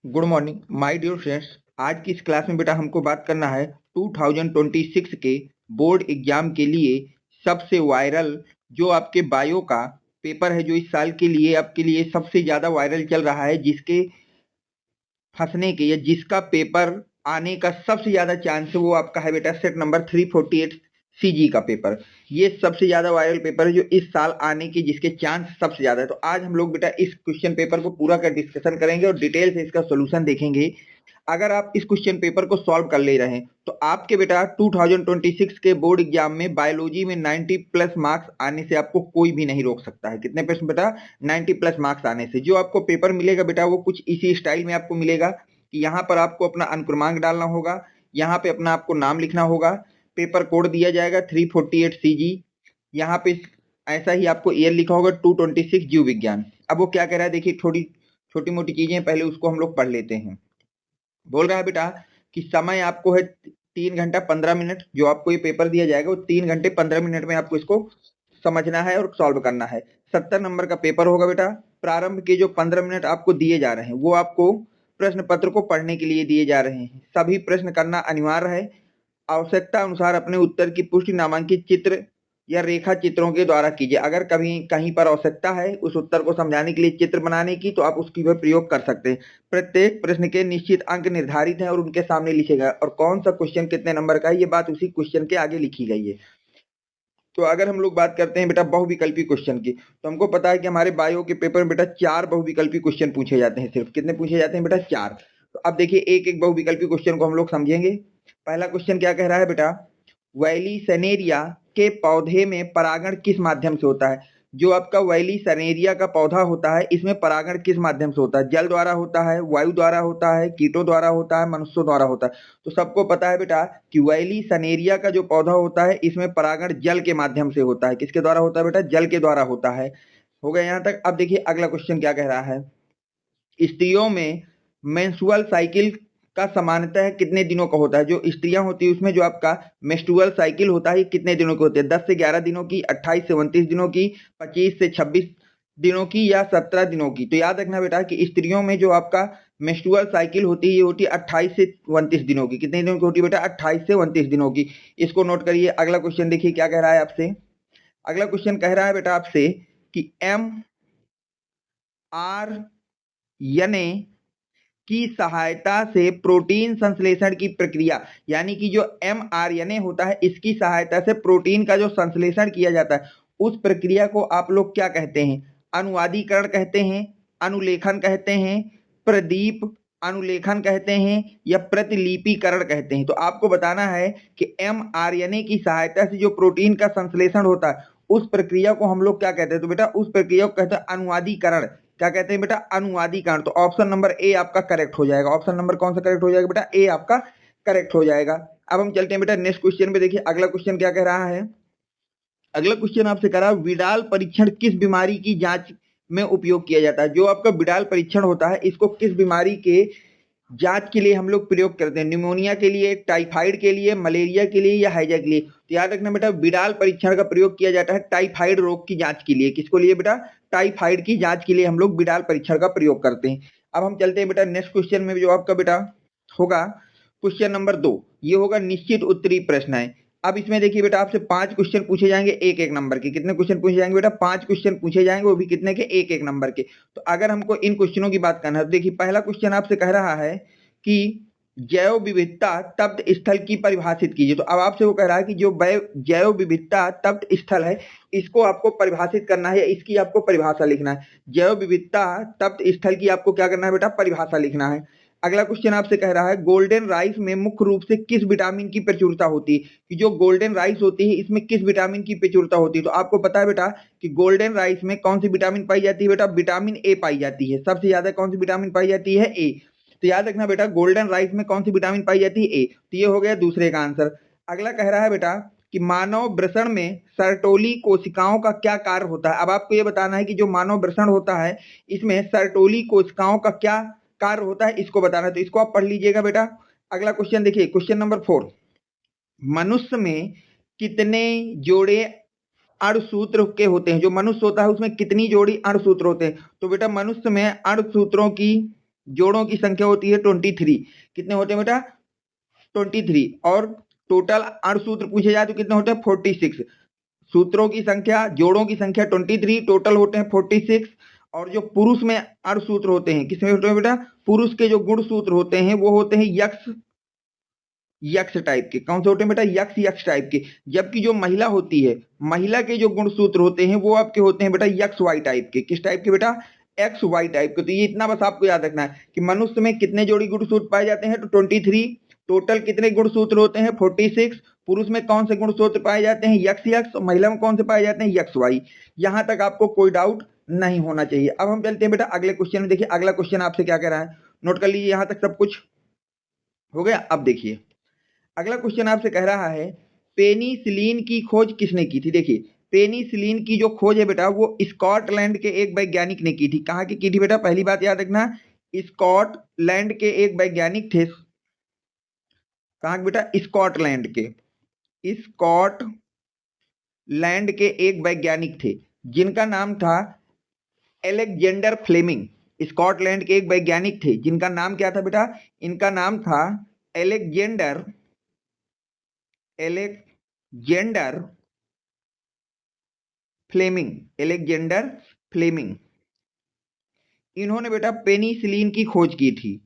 Good morning my dear friends. आज की इस क्लास में बेटा हमको बात करना है 2026 के बोर्ड एग्जाम के लिए सबसे वायरल जो आपके बायो का पेपर है, जो इस साल के लिए आपके लिए सबसे ज़्यादा वायरल चल रहा है, जिसके फंसने के या जिसका पेपर आने का सबसे ज़्यादा चांस है, वो आपका है बेटा सेट नंबर 348 सीजी का पेपर। ये सबसे ज़्यादा वायरल पेपर है जो इस साल आने के जिसके चांस सबसे ज़्यादा है। तो आज हम लोग बेटा इस क्वेश्चन पेपर को पूरा कर डिस्कशन करेंगे और डिटेल से इसका सोल्यूशन देखेंगे। अगर आप इस क्वेश्चन पेपर को सॉल्व कर ले रहे हैं तो आपके बेटा 2026 के बोर्ड एग्जाम में बायोलॉजी में 90 प्लस मार्क्स आने से आपको कोई भी नहीं रोक सकता है। कितने प्रश्न बेटा? 90 प्लस मार्क्स आने से। जो आपको पेपर मिलेगा बेटा वो कुछ इसी स्टाइल में आपको मिलेगा कि यहाँ पर आपको अपना अनुक्रमांक डालना होगा, यहाँ पे अपना आपको नाम लिखना होगा, पेपर कोड दिया जाएगा 348 सीजी, यहाँ पे ऐसा ही आपको ईयर लिखा होगा 226 जीव विज्ञान। अब वो क्या कह रहा है देखिए, थोड़ी छोटी मोटी चीजें पहले उसको हम लोग पढ़ लेते हैं। बोल रहा है बेटा कि समय आपको है 3 घंटा 15 मिनट। जो आपको ये पेपर दिया जाएगा वो 3 घंटे 15 मिनट में आपको इसको समझना है और सॉल्व करना है। 70 नंबर का पेपर होगा बेटा। प्रारंभ के जो 15 मिनट आपको दिए जा रहे हैं वो आपको प्रश्न पत्र को पढ़ने के लिए दिए जा रहे हैं। सभी प्रश्न करना अनिवार्य है। आवश्यकता अनुसार अपने उत्तर की पुष्टि नामांकित चित्र या रेखा चित्रों के द्वारा कीजिए। अगर कभी कहीं पर आवश्यकता है उस उत्तर को समझाने के लिए चित्र बनाने की, तो आप उसकी भी प्रयोग कर सकते हैं। प्रत्येक प्रश्न के निश्चित अंक निर्धारित हैं और उनके सामने लिखेगा, और कौन सा क्वेश्चन कितने नंबर का है ये बात उसी क्वेश्चन के आगे लिखी गई है। तो अगर हम लोग बात करते हैं बेटा बहुविकल्पी क्वेश्चन की, तो हमको पता है कि हमारे बायो के पेपर में बेटा 4 बहुविकल्पी क्वेश्चन पूछे जाते हैं। सिर्फ कितने पूछे जाते हैं बेटा? 4। तो अब देखिए एक एक बहुविकल्पी क्वेश्चन को हम लोग समझेंगे। पहला क्वेश्चन क्या कह रहा है बेटा? वैली सनेरिया के पौधे में परागण किस माध्यम से होता है? जो आपका वैली सनेरिया का पौधा होता है इसमें परागण किस माध्यम से होता है? जल द्वारा होता है, वायु द्वारा होता है, कीटों द्वारा होता है, मनुष्यों द्वारा होता है? तो सबको पता है बेटा कि वैली सनेरिया का जो पौधा होता है इसमें परागण जल के माध्यम से होता है। किसके द्वारा होता है बेटा? जल के द्वारा होता है। हो गया यहाँ तक। अब देखिए अगला क्वेश्चन क्या कह रहा है? स्त्रियों में मेंस्ट्रुअल साइकिल का सामान्यतः कितने दिनों का होता है? जो स्त्रियां होती है उसमें जो आपका मेंस्ट्रुअल साइकिल होता है ये कितने दिनों की होती है? 10 से 11 दिनों की, 28 से 29 दिनों की, 25 से 26 दिनों की या 17 दिनों की? तो याद रखना बेटा कि स्त्रियों में जो आपका मेंस्ट्रुअल साइकिल होती है ये होती है 28 से 29 दिनों की। कितने दिनों की होती है बेटा? 28 से 29 दिनों की। इसको नोट करिए। अगला क्वेश्चन देखिए क्या कह रहा है आपसे। अगला क्वेश्चन कह रहा है बेटा आपसे कि एम आर यानी की सहायता से प्रोटीन संश्लेषण की प्रक्रिया, यानी कि जो mRNA होता है इसकी सहायता से प्रोटीन का जो संश्लेषण किया जाता है उस प्रक्रिया को आप लोग क्या कहते हैं? अनुवादीकरण कहते हैं, अनुलेखन कहते हैं, प्रदीप अनुलेखन कहते हैं या प्रतिलिपिकरण कहते हैं? तो आपको बताना है कि mRNA की सहायता से जो प्रोटीन का संश्लेषण होता है उस प्रक्रिया को हम लोग क्या कहते हैं? तो बेटा उस प्रक्रिया को कहते हैं अनुवादीकरण। क्या कहते हैं बेटा? अनुवादीकरण। तो ऑप्शन नंबर ए आपका करेक्ट हो जाएगा। ऑप्शन नंबर कौन सा करेक्ट हो जाएगा बेटा? ए आपका करेक्ट हो जाएगा। अब हम चलते हैं बेटा नेक्स्ट क्वेश्चन पे। देखिए अगला क्वेश्चन क्या कह रहा है। अगला क्वेश्चन आपसे कह रहा है विडाल परीक्षण किस बीमारी की जांच में उपयोग किया जाता है? जो आपका विडाल परीक्षण होता है इसको किस बीमारी के जांच के लिए हम लोग प्रयोग करते हैं? निमोनिया के लिए, टाइफाइड के लिए, मलेरिया के लिए या हैजा के लिए? तो याद रखना बेटा विडाल परीक्षण का प्रयोग किया जाता है टाइफाइड रोग की जांच के लिए। किसको लिए बेटा? टाइफाइड की जांच के लिए हम लोग विडाल परीक्षण का प्रयोग करते हैं। अब हम चलते हैं बेटा नेक्स्ट क्वेश्चन में। जो आपका बेटा होगा क्वेश्चन नंबर 2, ये होगा निश्चित उत्तरीय प्रश्न है। अब इसमें देखिए बेटा आपसे 5 क्वेश्चन पूछे जाएंगे एक एक नंबर के। कितने क्वेश्चन पूछे जाएंगे बेटा? 5 क्वेश्चन पूछे जाएंगे, वो भी कितने के? एक एक नंबर के। तो अगर हमको इन क्वेश्चनों की बात करना है तो देखिए पहला क्वेश्चन आपसे कह रहा है कि जैव विविधता तप्त स्थल की परिभाषित कीजिए। तो अब आपसे वो कह रहा है कि जो जैव विविधता तप्त स्थल है इसको आपको परिभाषित करना है, इसकी आपको परिभाषा लिखना है। जैव विविधता तप्त स्थल की आपको क्या करना है बेटा? परिभाषा लिखना है। अगला क्वेश्चन आपसे कह रहा है गोल्डन राइस में मुख्य रूप से किस विटामिन की प्रचुरता होती है? कि जो गोल्डन राइस होती है इसमें किस विटामिन की प्रचुरता होती है? तो आपको पता है बेटा कि गोल्डन राइस में कौन सी विटामिन पाई जाती है बेटा? विटामिन ए पाई जाती है। सबसे ज्यादा कौन सी विटामिन पाई जाती है? ए। तो याद रखना बेटा गोल्डन राइस में कौन सी विटामिन पाई जाती है? ए। तो ये हो गया दूसरे का आंसर। अगला कह रहा है बेटा कि मानव वृषण में सर्टोली कोशिकाओं का क्या कार्य होता है? अब आपको ये बताना है कि जो मानव वृषण होता है इसमें सर्टोली कोशिकाओं का क्या कार्य होता है, इसको बताना है। तो इसको आप पढ़ लीजिएगा बेटा। अगला क्वेश्चन देखिए क्वेश्चन नंबर 4, मनुष्य में कितने जोड़े अणुसूत्र के होते हैं? जो मनुष्य होता है उसमें कितनी जोड़ी अणुसूत्र होते हैं? तो बेटा मनुष्य में अणुसूत्रों की जोड़ों की संख्या होती है 23। कितने होते हैं बेटा? 23। और टोटल अणुसूत्र पूछे जाए तो कितने होते हैं? 46। सूत्रों की संख्या, जोड़ों की संख्या 23, टोटल होते हैं 46। और जो पुरुष में अणुसूत्र होते हैं, किसमें होते हैं बेटा? पुरुष के जो गुण सूत्र होते हैं वो होते हैं यक्ष यक्ष टाइप के। कौन से होते हैं बेटा? यक्ष यक्ष टाइप के। जबकि जो महिला होती है, महिला के जो गुण सूत्र होते हैं वो आपके होते हैं बेटा यक्ष वाई टाइप के। किस टाइप के बेटा? एक्स वाई टाइप के। तो ये इतना बस आपको याद रखना है कि मनुष्य में कितने जोड़ी गुण सूत्र पाए जाते हैं? तो 23। टोटल कितने गुण सूत्र होते हैं? 46। पुरुष में कौन से गुण सूत्र पाए जाते हैं? यक्ष यक्ष। महिला में कौन से पाए जाते हैं? यक्ष वाई। यहां तक आपको कोई डाउट नहीं होना चाहिए। अब हम चलते हैं बेटा अगले क्वेश्चन में। देखिए अगला क्वेश्चन आपसे क्या कह रहा है, नोट कर लीजिए। यहां तक सब कुछ हो गया। अब देखिए अगला क्वेश्चन आपसे कह रहा है पेनिसिलिन की खोज किसने की थी? देखिए पेनिसिलिन की जो खोज है बेटा वो स्कॉटलैंड के एक वैज्ञानिक ने की थी। कहाँ की थी बेटा? पहली बात याद रखना, स्कॉटलैंड के एक वैज्ञानिक थे। कहाँ के बेटा? स्कॉटलैंड के। स्कॉटलैंड के एक वैज्ञानिक थे जिनका नाम था एलेक्जेंडर फ्लेमिंग। स्कॉटलैंड के एक वैज्ञानिक थे जिनका नाम क्या था बेटा? इनका नाम था एलेक्जेंडर फ्लेमिंग। Alexander Fleming. इन्होंने बेटा पेनिसिलिन की खोज की थी।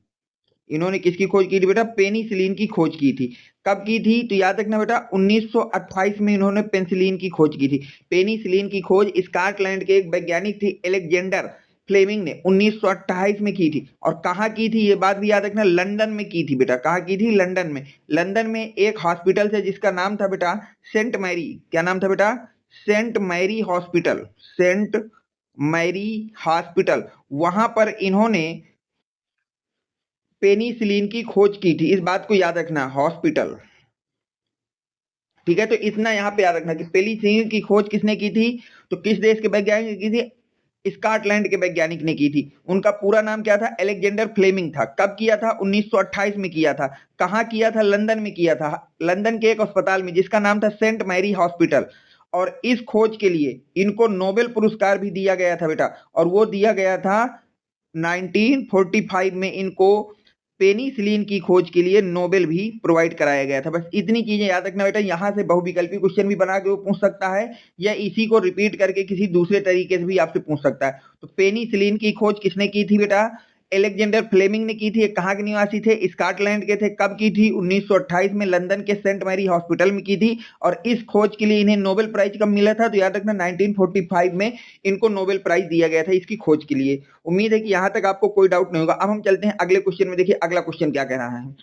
इन्होंने किसकी खोज की थी बेटा? पेनिसिलिन की खोज की थी। कब की थी? तो याद रखना बेटा 1928 में इन्होंने पेनिसिलिन की खोज की थी। पेनिसिलिन की खोज स्कॉटलैंड के एक वैज्ञानिक थे एलेक्जेंडर फ्लेमिंग ने 1928 में की थी। और कहाँ की थी ये बात भी याद रखना? लंदन में की थी बेटा। कहाँ की थी? लंदन में। लंदन में एक हॉस्पिटल है जिसका नाम था बेटा सेंट मैरी। क्या नाम था बेटा? Saint Mary hospital. Saint Mary hospital. वहां पर इन्होंने पेनिसिलिन की खोज की थी। इस बात को याद रखना, हॉस्पिटल। ठीक है, तो इतना यहां पे याद रखना कि पेनिसिलिन की खोज किसने की थी? तो किस देश के वैज्ञानिक ने की थी? स्कॉटलैंड के वैज्ञानिक ने की थी। उनका पूरा नाम क्या था? एलेक्जेंडर फ्लेमिंग था। कब किया था? 1928 में किया था। कहां किया था? लंदन में किया था। लंदन के एक अस्पताल में जिसका नाम था सेंट मैरी हॉस्पिटल। और इस खोज के लिए इनको नोबेल पुरस्कार भी दिया गया था बेटा। और वो दिया गया था 1945 में। इनको पेनिसिलिन की खोज के लिए नोबेल भी प्रोवाइड कराया गया था। बस इतनी चीजें याद रखना बेटा। यहां से बहुविकल्पी क्वेश्चन भी बना के वो पूछ सकता है, या इसी को रिपीट करके किसी दूसरे तरीके से भी आपसे पूछ सकता है। तो पेनिसिलिन की खोज किसने की थी बेटा? एलेक्जेंडर फ्लेमिंग ने की थी। कहाँ के निवासी थे? स्कॉटलैंड के थे। कब की थी? 1928 में लंदन के सेंट मैरी हॉस्पिटल में की थी। और इस खोज के लिए इन्हें नोबेल प्राइज कब मिला था? तो याद रखना 1945 में इनको नोबेल प्राइज दिया गया था इसकी खोज के लिए। उम्मीद है कि यहां तक आपको कोई डाउट नहीं होगा। अब हम चलते हैं अगले क्वेश्चन में। देखिए अगला क्वेश्चन क्या कह रहा है।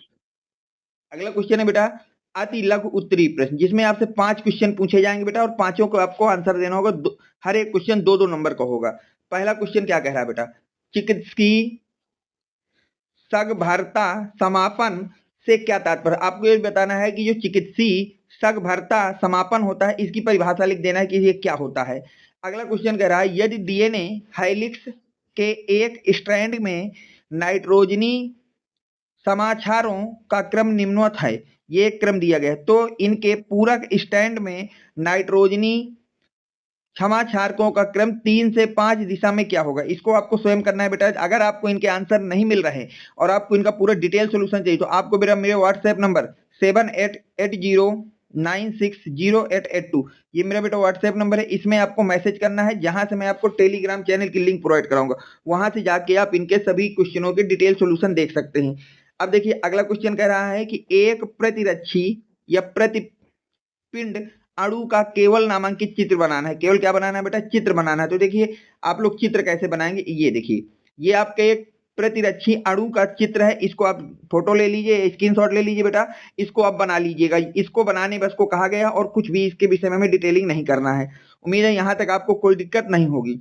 अगला क्वेश्चन है बेटा अति लघु उत्तरीय प्रश्न, जिसमें आपसे 5 क्वेश्चन पूछे जाएंगे बेटा, और पांचों को आपको आंसर देना होगा। हर एक क्वेश्चन 2-2 नंबर का होगा। पहला क्वेश्चन क्या कह रहा है बेटा? चिकित्सकीय सगभरता समापन से क्या तात्पर्य? आपको ये बताना है कि जो चिकित्सीय सगभरता समापन होता है इसकी परिभाषा लिख देना है कि ये क्या होता है। अगला क्वेश्चन कह रहा है यदि डीएनए हेलिक्स के एक स्ट्रैंड में नाइट्रोजनी समाचारों का क्रम निम्नवत है, ये एक क्रम दिया गया है, तो इनके पूरक स्टैंड में नाइट्रोजनी क्षमाचारकों का क्रम 3 से 5 दिशा में क्या होगा? इसको आपको स्वयं करना है बेटा। अगर आपको इनके आंसर नहीं मिल रहे और आपको इनका पूरा डिटेल सोल्यूशन चाहिए तो आपको बेटा मेरे व्हाट्सएप नंबर 7880960882, ये मेरा बेटा व्हाट्सएप नंबर है। इसमें आपको मैसेज करना है, जहां से मैं आपको टेलीग्राम चैनल की लिंक प्रोवाइड कराऊंगा। वहां से जाके आप इनके सभी क्वेश्चनों के डिटेल सोल्यूशन देख सकते हैं। अब देखिए अगला क्वेश्चन कह रहा है कि एक प्रतिरक्षी या प्रतिपिंड अणु का केवल नामांकित चित्र बनाना है। केवल क्या बनाना है बेटा? चित्र बनाना है। तो देखिए आप लोग चित्र कैसे बनाएंगे, ये देखिए ये आपके एक प्रतिरक्षी अणु का चित्र है। इसको आप फोटो ले लीजिए, स्क्रीनशॉट ले लीजिए बेटा, इसको आप बना लीजिएगा। इसको बनाने बस को कहा गया, और कुछ भी इसके विषय में हमें डिटेलिंग नहीं करना है। उम्मीद है यहां तक आपको कोई दिक्कत नहीं होगी।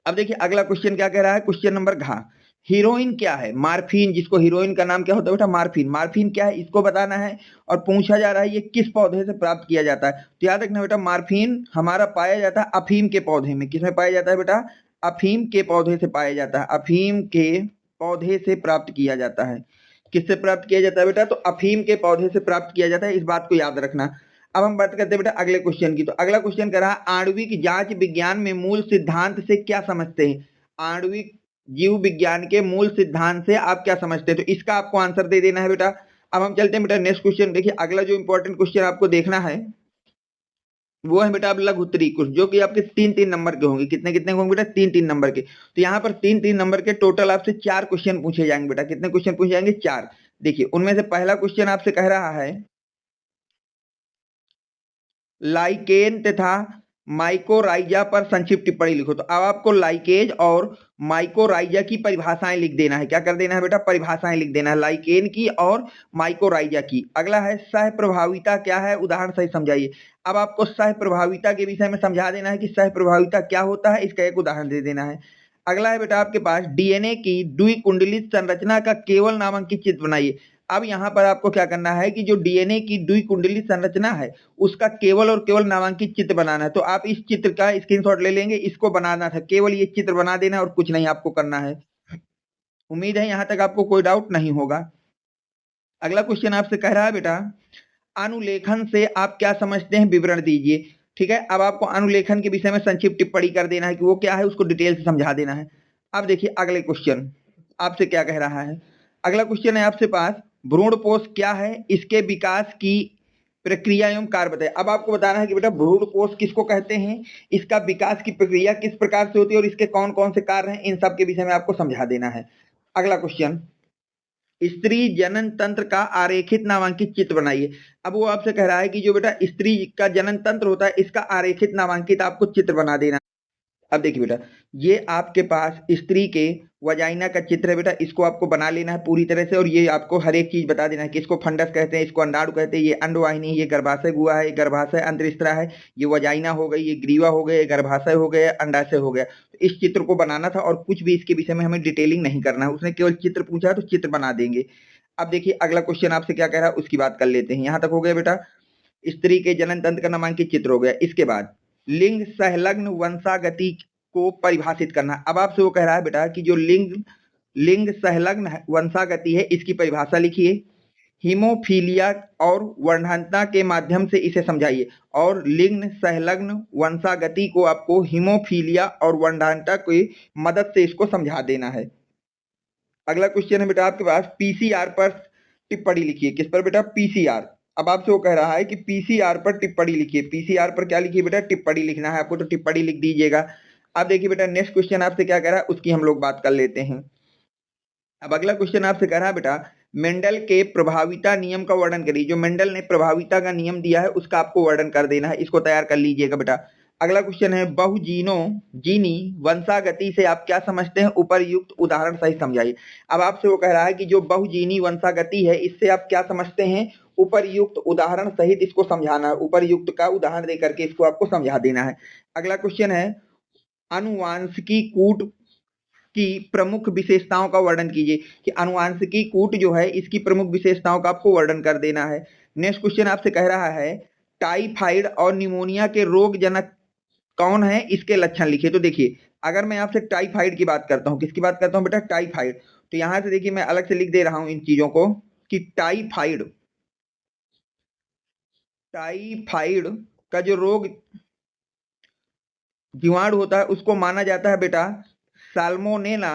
अब देखिए अगला क्वेश्चन क्या कह रहा है, क्वेश्चन नंबर घ, हीरोइन क्या है? मार्फिन, जिसको हीरोइन का नाम क्या होता है बेटा? मार्फिन। मार्फिन क्या है इसको बताना है, और पूछा जा रहा है ये किस पौधे से प्राप्त किया जाता है। तो याद रखना बेटा मार्फिन हमारा पाया जाता है अफीम के पौधे में। किसमें पाया जाता है बेटा? अफीम के पौधे से पाया जाता है। अफीम के पौधे से प्राप्त किया जाता है। किससे प्राप्त किया जाता है बेटा? तो अफीम के पौधे से प्राप्त किया जाता है, इस बात को याद रखना। अब हम बात करते हैं बेटा अगले क्वेश्चन की। तो अगला क्वेश्चन कह रहा है आणविक जांच विज्ञान में मूल सिद्धांत से क्या समझते हैं? आणविक जीव विज्ञान के मूल सिद्धांत से आप क्या समझते हैं? तो इसका आपको आंसर दे देना है बेटा। अब हम चलते हैं बेटा नेक्स्ट क्वेश्चन। देखिए अगला जो इंपॉर्टेंट क्वेश्चन आपको देखना है वो है बेटा अब लघु उत्तरीय, जो कि आपके 3-3 नंबर के होंगे। कितने कितने होंगे बेटा? 3-3 नंबर के। तो यहाँ पर 3-3 नंबर के टोटल आपसे 4 क्वेश्चन पूछे जाएंगे बेटा। कितने क्वेश्चन पूछे जाएंगे? 4। देखिए उनमें से पहला क्वेश्चन आपसे कह रहा है लाइकेन तथा माइकोराइजा पर संक्षिप्त टिप्पणी लिखो। तो अब आपको लाइकेज और माइकोराइजा की परिभाषाएं लिख देना है। क्या कर देना है बेटा? परिभाषाएं लिख देना है लाइकेन की और माइकोराइजा की। अगला है सह प्रभाविता क्या है, उदाहरण सही समझाइए। अब आपको सह प्रभाविता के विषय में समझा देना है कि सह प्रभाविता क्या होता है, इसका एक उदाहरण दे देना है। अगला है बेटा आपके पास डीएनए की द्विकुंडलित संरचना का केवल नामांकित चित्र बनाइए। अब यहाँ पर आपको क्या करना है कि जो डीएनए की द्विकुंडलित संरचना है उसका केवल और केवल नामांकित चित्र बनाना है। तो आप इस चित्र का स्क्रीनशॉट ले लेंगे, इसको बनाना था, केवल ये चित्र बना देना है और कुछ नहीं आपको करना है। उम्मीद है यहाँ तक आपको कोई डाउट नहीं होगा। अगला क्वेश्चन आपसे कह रहा है बेटा अनुलेखन से आप क्या समझते हैं, विवरण दीजिए। ठीक है, अब आपको अनुलेखन के विषय में संक्षिप्त टिप्पणी कर देना है कि वो क्या है, उसको डिटेल से समझा देना है। अब देखिए अगले क्वेश्चन आपसे क्या कह रहा है। अगला क्वेश्चन है आपसे पास भ्रूणपोष क्या है, इसके विकास की प्रक्रिया एवं कार्य बताइए। अब आपको बताना है कि बेटा भ्रूणपोष किसको कहते हैं, इसका विकास की प्रक्रिया किस प्रकार से होती है और इसके कौन कौन से कार्य हैं, इन सब के विषय में आपको समझा देना है। अगला क्वेश्चन स्त्री जनन तंत्र का आरेखित नामांकित चित्र बनाइए। अब वो आपसे कह रहा है कि जो बेटा स्त्री का जनन तंत्र होता है इसका आरेखित नामांकित आपको चित्र बना देना। अब देखिए बेटा ये आपके पास स्त्री के वजाइना का चित्र है बेटा, इसको आपको बना लेना है पूरी तरह से और ये आपको हर एक चीज बता देना है कि इसको फंडस कहते हैं, इसको अंडाणु कहते हैं, ये अंडवाहिनी, ये गर्भाशय गुहा है, ये गर्भाशय अंतरिस्त्रा है, ये वजाइना हो गई, ये ग्रीवा हो गया, ये गर्भाशय हो गया, अंडाशय हो गया। तो इस चित्र को बनाना था और कुछ भी इसके विषय में हमें डिटेलिंग नहीं करना है, उसने केवल चित्र पूछा तो चित्र बना देंगे। अब देखिए अगला क्वेश्चन आपसे क्या कह रहा है उसकी बात कर लेते हैं। यहाँ तक हो गया बेटा स्त्री के जनन तंत्र का नामांकित चित्र हो गया। इसके बाद लिंग संलग्न वंशागति को परिभाषित करना। अब आपसे वो कह रहा है बेटा कि जो लिंग संलग्न वंशागति है इसकी परिभाषा लिखिए, हीमोफीलिया और वर्णांतता के माध्यम से इसे समझाइए। और लिंग संलग्न वंशागति को आपको हीमोफीलिया और वर्णांतता की मदद से इसको समझा देना है। अगला क्वेश्चन है बेटा आपके पास पीसीआर पर टिप्पणी लिखिए। किस पर बेटा? पीसीआर। अब आपसे वो कह रहा है कि पीसीआर पर टिप्पणी लिखिए। पीसीआर पर क्या लिखिए बेटा? टिप्पणी लिखना है आपको, तो टिप्पणी लिख दीजिएगा। अब देखिए बेटा नेक्स्ट क्वेश्चन आपसे क्या कह रहा है उसकी हम लोग बात कर लेते हैं। अब अगला क्वेश्चन आपसे कह रहा है बेटा मेंडल के प्रभाविता नियम का वर्णन करिए। जो मेंडल ने प्रभाविता का नियम दिया है उसका आपको वर्णन कर देना है, इसको तैयार कर लीजिएगा बेटा। अगला क्वेश्चन है जीनी वंशागति से आप क्या समझते हैं, उपरयुक्त उदाहरण सहित समझाइए। अब आपसे वो कह रहा है कि जो बहुजीनी वंशागति है इससे आप क्या समझते हैं, उपरयुक्त उदाहरण सहित इसको समझाना है। उपरयुक्त का उदाहरण दे करके इसको आपको समझा देना है। अगला क्वेश्चन है आनुवांशिकी कूट की प्रमुख विशेषताओं का वर्णन कीजिए कि आनुवांशिकी कूट जो है इसकी प्रमुख विशेषताओं का आपको वर्णन कर देना है। नेक्स्ट क्वेश्चन आपसे कह रहा है टाइफाइड और निमोनिया के रोग जनक कौन है, इसके लक्षण लिखिए। तो देखिए अगर मैं आपसे टाइफाइड की बात करता हूँ, किसकी बात करता हूँ बेटा? टाइफाइड। तो यहां से देखिए मैं अलग से लिख दे रहा हूं इन चीजों को कि टाइफाइड का जो रोग जीवाणु होता है उसको माना जाता है बेटा साल्मोनेला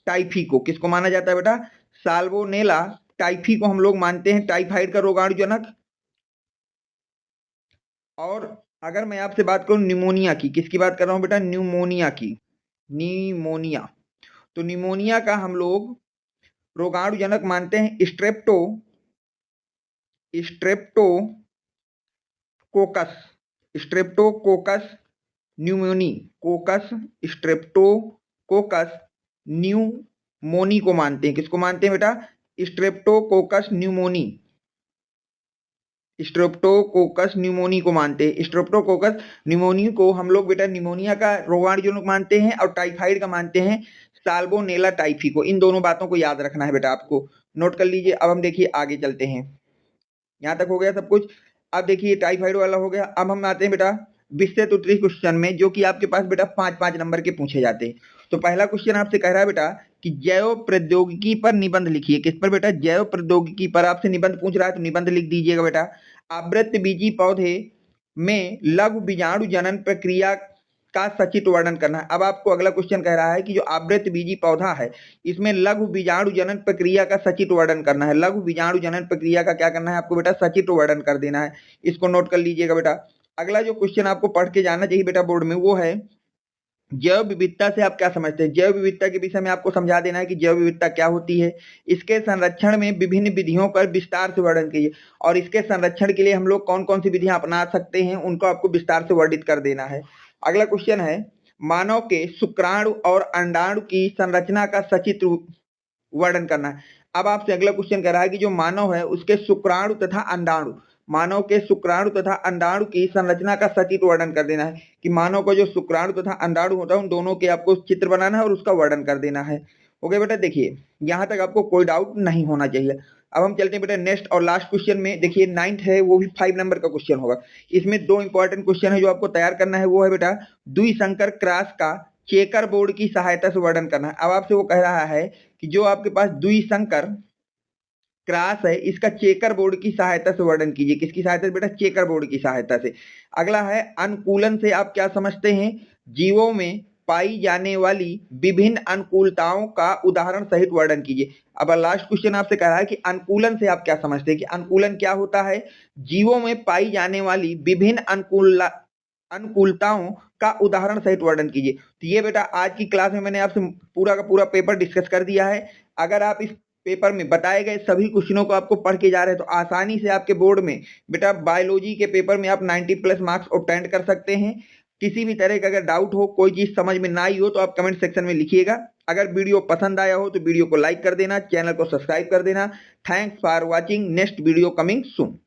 टाइफी को। किसको माना जाता है बेटा? साल्मोनेला टाइफी को हम लोग मानते हैं टाइफाइड का रोगाणु जनक। और अगर मैं आपसे बात करूं निमोनिया की, किसकी बात कर रहा हूं बेटा? न्यूमोनिया की। निमोनिया, तो निमोनिया का हम लोग रोगाणु जनक मानते हैं स्ट्रेप्टोकोकस न्यूमोनी को मानते हैं। किसको मानते हैं बेटा? स्ट्रेप्टोकोकस न्यूमोनी को मानते हैं। स्ट्रेप्टोकोकस न्यूमोनी को हम लोग बेटा निमोनिया का रोगाणु जनक मानते हैं और टाइफाइड का मानते हैं साल्मोनेला टाइफी को। इन दोनों बातों को याद रखना है बेटा, आपको नोट कर लीजिए। अब हम देखिए आगे चलते हैं। यहां तक हो गया सब कुछ। अब देखिए टाइफाइड वाला हो गया। अब हम आते हैं बेटा विस्तृत उत्तरीय क्वेश्चन में, जो कि आपके पास बेटा 5-5 नंबर के पूछे जाते हैं। तो पहला क्वेश्चन आपसे कह रहा है बेटा कि जैव प्रौद्योगिकी पर निबंध लिखिए। किस पर बेटा? जैव प्रौद्योगिकी पर आपसे निबंध पूछ रहा है, तो निबंध लिख दीजिएगा बेटा। आवृत्त बीजी पौधे में लघु बीजाणु जनन प्रक्रिया का सचित्र वर्णन करना है। अब आपको अगला क्वेश्चन कह रहा है कि जो आवृतबीजी पौधा है इसमें लघु बीजाणु जनन प्रक्रिया का सचित्र वर्णन करना है। लघु बीजाणु जनन प्रक्रिया का क्या करना है आपको बेटा, सचित्र वर्णन कर देना है। इसको नोट कर लीजिएगा बेटा। अगला जो क्वेश्चन आपको पढ़ के जाना चाहिए बेटा बोर्ड में, वो है जैव विविधता से आप क्या समझते हैं। जैव विविधता के विषय में आपको समझा देना है कि जैव विविधता क्या होती है, इसके संरक्षण में विभिन्न विधियों का विस्तार से वर्णन कीजिए, और इसके संरक्षण के लिए हम लोग कौन कौन सी विधियां अपना सकते हैं उनको आपको विस्तार से वर्णित कर देना है। अगला क्वेश्चन है मानव के शुक्राणु और अंडाणु की संरचना का सचित्र वर्णन करना है। अब आपसे अगला क्वेश्चन कह रहा है कि जो मानव है उसके शुक्राणु तथा अंडाणु, मानव के शुक्राणु तथा अंडाणु की संरचना का सचित्र वर्णन कर देना है कि मानव का जो शुक्राणु तथा अंडाणु होता है उन दोनों के आपको चित्र बनाना है और उसका वर्णन कर देना है। ओके बेटा, देखिए यहाँ तक आपको कोई डाउट नहीं होना चाहिए। अब हम चलते हैं बेटा नेक्स्ट और लास्ट क्वेश्चन में। देखिए 9th है, वो भी 5 नंबर का क्वेश्चन होगा। इसमें 2 इंपॉर्टेंट क्वेश्चन है जो आपको तैयार करना है। वो है बेटा द्विसंकर क्रॉस का चेकर बोर्ड की सहायता से वर्णन करना है। अब आपसे वो कह रहा है कि जो आपके पास द्विसंकर क्रॉस है इसका चेकर बोर्ड की सहायता से वर्णन कीजिए। किसकी सहायता से बेटा, चेकर बोर्ड की सहायता से। अगला है अनुकूलन से आप क्या समझते हैं, जीवों में पाई जाने वाली विभिन्न अनुकूलताओं का उदाहरण सहित वर्णन कीजिए। अब लास्ट क्वेश्चन आपसे कह रहा है कि अनुकूलन से आप क्या समझते हैं कि अनुकूलन क्या होता है, जीवों में पाई जाने वाली विभिन्न अनुकूलताओं का उदाहरण सहित वर्णन कीजिए। तो ये बेटा आज की क्लास में मैंने आपसे पूरा का पूरा पेपर डिस्कस कर दिया है। अगर आप इस पेपर में बताए गए सभी क्वेश्चनों को आपको पढ़ के जा रहे हैं तो आसानी से आपके बोर्ड में बेटा बायोलॉजी के पेपर में आप 90+ मार्क्स ऑब्टेन कर सकते हैं। किसी भी तरह का अगर डाउट हो, कोई चीज समझ में ना आई हो तो आप कमेंट सेक्शन में लिखिएगा। अगर वीडियो पसंद आया हो तो वीडियो को लाइक कर देना, चैनल को सब्सक्राइब कर देना। Thanks for watching, next video coming soon.